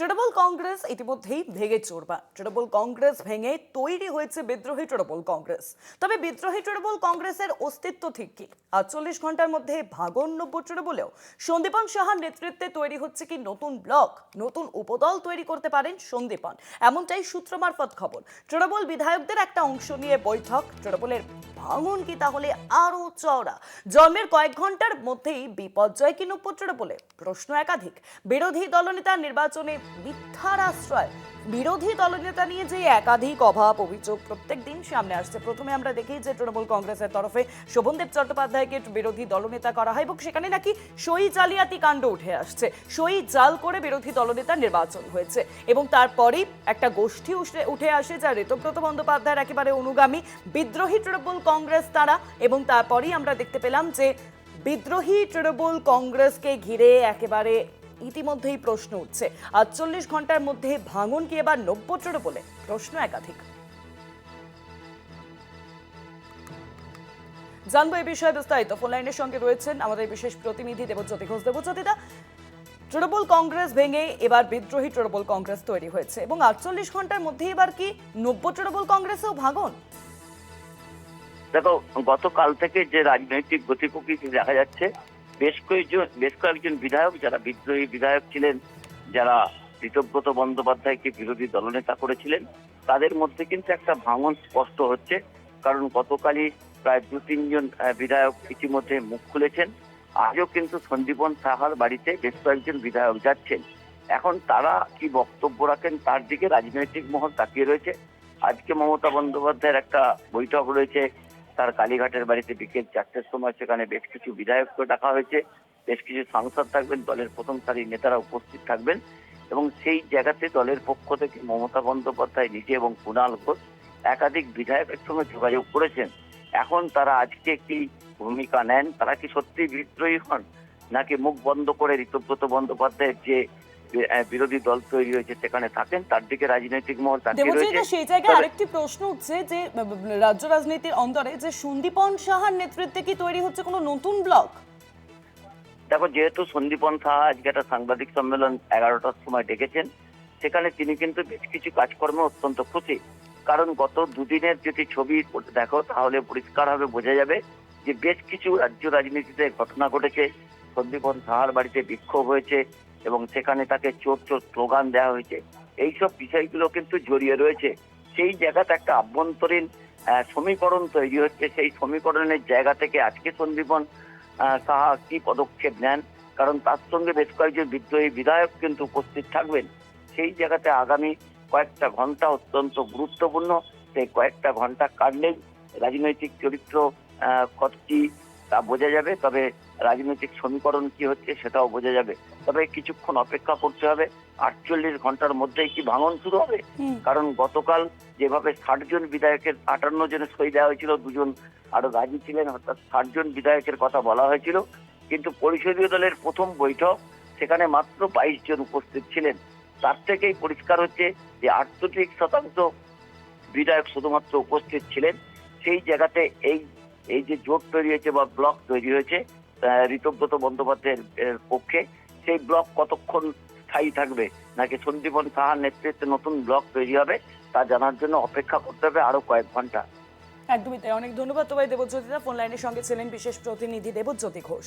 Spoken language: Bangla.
তৃণমূল কংগ্রেস ইতিমধ্যেই ভেঙে চোরমার। তৃণমূল কংগ্রেস ভেঙে তৈরি হয়েছে বিদ্রোহী তৃণমূল কংগ্রেস। তবে বিদ্রোহী তৃণমূল কংগ্রেসের অস্তিত্ব ঠিক কি? ৪৮ ঘন্টার মধ্যে ভাঙন নব্য তৃণমূলেও সন্দীপন সাহার নেতৃত্বে তৈরি হচ্ছে কি নতুন ব্লক, নতুন উপদল তৈরি করতে পারেন সন্দীপন, এমনটাই সূত্র মারফত খবর। তৃণমূল বিধায়কদের একটা অংশ নিয়ে বৈঠক। তৃণমূলের ভাঙন কি তাহলে আরো চওড়া? জন্মের কয়েক ঘন্টার মধ্যেই বিপর্যয় কি নব্য তৃণমূলে? প্রশ্ন একাধিক। বিরোধী দলনেতা নির্বাচনে মিথ্যার আশ্রয়। বিরোধী দলনেতা নিয়ে যে একাধিক অভাব অভিযোগ প্রত্যেক দিন সামনে আসছে। প্রথমে আমরা দেখি যে তৃণমূল কংগ্রেসের তরফে শোভনদেব চট্টোপাধ্যায়কে বিরোধী দলনেতা করা হয় এবং সেখানে নাকি সই জালিয়াতি কাণ্ড উঠে আসছে। সই জাল করে বিরোধী দলনেতা নির্বাচন হয়েছে এবং তারপরেই একটা গোষ্ঠী উঠে আসে যা ঋতব্রত বন্দ্যোপাধ্যায়ের একেবারে অনুগামী, বিদ্রোহী তৃণমূল কংগ্রেস তারা। এবং তারপরেই আমরা দেখতে পেলাম যে বিদ্রোহী তৃণমূল কংগ্রেসকে ঘিরে একেবারে ইতিমধ্যেই প্রশ্ন উঠছে, ৪৮ ঘন্টার মধ্যে ভাঙন কি এবার নব্য তৃণমূলে? প্রশ্ন একাধিক। জানবো এই বিষয়ে বিস্তারিত। ফোন লাইনের সঙ্গে রয়েছেন আমাদের বিশেষ প্রতিনিধি দেবজ্যোতি ঘোষ। দেবজ্যোতিদা, তৃণমূল কংগ্রেস ভেঙে এবার বিদ্রোহী তৃণমূল কংগ্রেস তৈরি হয়েছে এবং ৪৮ ঘন্টার মধ্যে এবার কি নব্য তৃণমূল কংগ্রেসেও ভাঙন? দেখো, গতকাল থেকে যে রাজনৈতিক গতিপ্রকৃতি দেখা যাচ্ছে, বেশ কয়েকজন বিধায়ক যারা বিদ্রোহী বিধায়ক ছিলেন, যারা ঋতব্রত বন্দ্যোপাধ্যায়কে বিরোধী দলনেতা করেছিলেন, তাদের মধ্যে কিন্তু একটা ভাঙন স্পষ্ট হচ্ছে। কারণ গতকালই প্রায় ২-৩ জন বিধায়ক ইতিমধ্যে মুখ খুলেছেন। আজও কিন্তু সন্দীপন সাহার বাড়িতে বেশ কয়েকজন বিধায়ক যাচ্ছেন। এখন তারা কি বক্তব্য রাখেন তার দিকে রাজনৈতিক মহল তাকিয়ে রয়েছে। আজকে মমতা বন্দ্যোপাধ্যায়ের একটা বৈঠক রয়েছে তার কালীঘাটের বাড়িতে বিকেল ৪টার সময়। সেখানে বেশ কিছু বিধায়ককে ডাকা হয়েছে, বেশ কিছু সাংসদ থাকবেন, দলের প্রথম সারির নেতারা উপস্থিত থাকবেন এবং সেই জায়গাতে দলের পক্ষ থেকে মমতা বন্দ্যোপাধ্যায় নিজে এবং কুণাল ঘোষ একাধিক বিধায়কের সঙ্গে যোগাযোগ করেছেন। এখন তারা আজকে কি ভূমিকা নেন, তারা কি সত্যি বিদ্রোহী হন নাকি মুখ বন্ধ করে ঋতব্রত বন্দ্যোপাধ্যায়ের যে বিরোধী দল তৈরি হয়েছে সেখানে থাকেন, তার দিকে রাজনৈতিক মহল তাকিয়ে রয়েছে। সেই জায়গায় আরেকটি প্রশ্ন উঠছে যে রাজ্য রাজনীতির অন্তরে যে সন্দীপন সাহার নেতৃত্বে কি তৈরি হচ্ছে কোনো নতুন ব্লক? দেখো, যেহেতু সন্দীপন সাহা আজকে একটা সাংবাদিক সম্মেলন 11টার সময় ডেকেছেন, সেখানে তিনি কিন্তু বেশ কিছু কাজকর্মে অত্যন্ত খুশি। কারণ গত দুদিনের যদি ছবি দেখো তাহলে পরিষ্কারভাবে বোঝা যাবে যে বেশ কিছু রাজ্য রাজনীতিতে ঘটনা ঘটেছে। সন্দীপন সাহার বাড়িতে বিক্ষোভ হয়েছে এবং সেখানে তাকে চোর চোর স্লোগান দেওয়া হয়েছে। এইসব বিষয়গুলো কিন্তু জড়িয়ে রয়েছে। সেই জায়গাতে একটা আভ্যন্তরীণ সমীকরণ তৈরি হচ্ছে। সেই সমীকরণের জায়গা থেকে আজকে সন্দীপন সাহা কি পদক্ষেপ নেন, কারণ তার সঙ্গে বেশ কয়েকজন বিদ্রোহী বিধায়ক কিন্তু উপস্থিত থাকবেন। সেই জায়গাতে আগামী কয়েকটা ঘন্টা অত্যন্ত গুরুত্বপূর্ণ। সেই কয়েকটা ঘন্টা কাটলেই রাজনৈতিক চরিত্র কি তা বোঝা যাবে, তবে রাজনৈতিক সমীকরণ কি হচ্ছে সেটাও বোঝা যাবে। তবে কিছুক্ষণ অপেক্ষা করতে হবে। ৪৮ ঘন্টার মধ্যেই কি ভাঙন শুরু হবে? কারণ গতকাল যেভাবে ৬০ জন বিধায়কের ৫৮ জনের সই দেওয়া হয়েছিল, ২ জন আরো রাজি ছিলেন, অর্থাৎ ৬০ জন বিধায়কের কথা বলা হয়েছিল, কিন্তু পরিষদীয় দলের প্রথম বৈঠক, সেখানে মাত্র ২২ জন উপস্থিত ছিলেন। তার থেকেই পরিষ্কার হচ্ছে যে ৩৮% বিধায়ক শুধুমাত্র উপস্থিত ছিলেন। সেই জায়গাতে এই যে জোট তৈরি হয়েছে বা ব্লক তৈরি হয়েছে ঋতব্রত বন্দ্যোপাধ্যায়ের পক্ষে, সেই ব্লক কতক্ষণ স্থায়ী থাকবে নাকি সন্দীপন সাহার নেতৃত্বে নতুন ব্লক তৈরি হবে তা জানার জন্য অপেক্ষা করতে হবে আরো কয়েক ঘন্টা। একদমই তাই। অনেক ধন্যবাদ তোমায় দেবজ্যোতিদা। ফোন লাইনের সঙ্গে ছিলেন বিশেষ প্রতিনিধি দেবজ্যোতি ঘোষ।